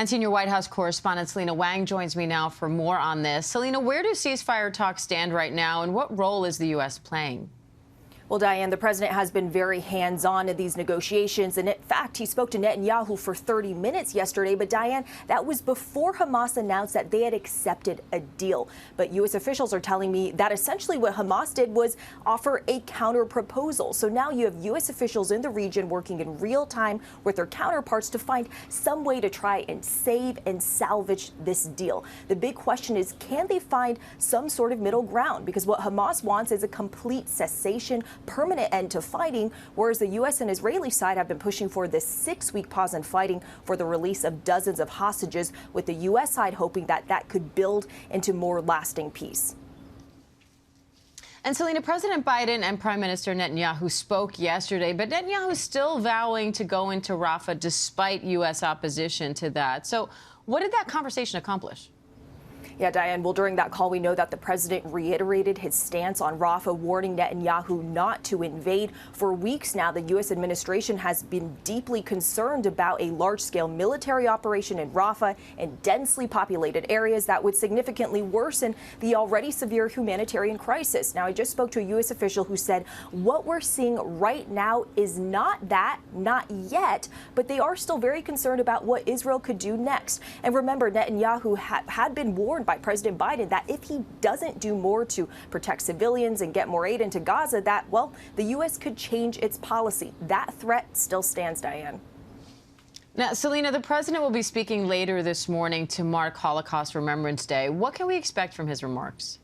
And senior White House correspondent Selena Wang joins me now for more on this. Selena, where do ceasefire talks stand right now, and what role is the U.S. playing? Well, Diane, the president has been very hands-on in these negotiations. And in fact, he spoke to Netanyahu for 30 minutes yesterday. But Diane, that was before Hamas announced that they had accepted a deal. But U.S. officials are telling me that essentially what Hamas did was offer a counter proposal. So now you have U.S. officials in the region working in real time with their counterparts to find some way to try and save and salvage this deal. The big question is, can they find some sort of middle ground? Because what Hamas wants is a complete cessation, permanent end to fighting, whereas the U.S. and Israeli side have been pushing for this 6-week pause in fighting for the release of dozens of hostages, with the U.S. side hoping that that could build into more lasting peace. And Selena, President Biden and Prime Minister Netanyahu spoke yesterday, but Netanyahu is still vowing to go into Rafah despite U.S. opposition to that. So what did that conversation accomplish? Yeah, Diane, well, during that call, we know that the president reiterated his stance on Rafah, warning Netanyahu not to invade. For weeks now, the U.S. administration has been deeply concerned about a large-scale military operation in Rafah in densely populated areas that would significantly worsen the already severe humanitarian crisis. Now, I just spoke to a U.S. official who said what we're seeing right now is not yet, but they are still very concerned about what Israel could do next. And remember, Netanyahu had been warned by President Biden that if he doesn't do more to protect civilians and get more aid into Gaza, that, well, the U.S. could change its policy. That threat still stands, Diane. Now, Selena, the president will be speaking later this morning to mark Holocaust Remembrance Day. What can we expect from his remarks?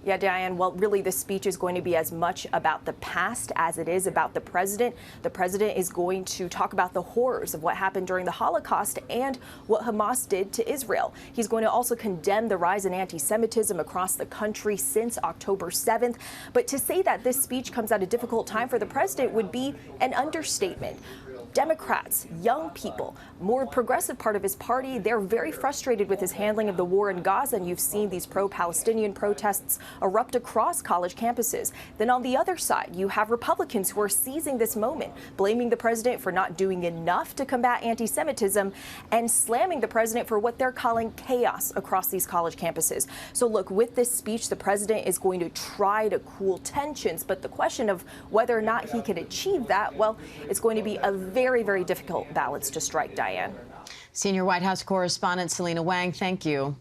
Yeah, Diane, well, really, this speech is going to be as much about the past as it is about the president. The president is going to talk about the horrors of what happened during the Holocaust and what Hamas did to Israel. He's going to also condemn the rise in anti-Semitism across the country since October 7th. But to say that this speech comes at a difficult time for the president would be an understatement. Democrats, young people, more progressive part of his party, they're very frustrated with his handling of the war in Gaza, and you've seen these pro-Palestinian protests erupt across college campuses. Then on the other side, you have Republicans who are seizing this moment, blaming the president for not doing enough to combat anti-Semitism and slamming the president for what they're calling chaos across these college campuses. So look, with this speech, the president is going to try to cool tensions, but the question of whether or not he can achieve that, well, it's going to be a very, very difficult balance to strike, Diane. Senior White House correspondent Selena Wang, thank you.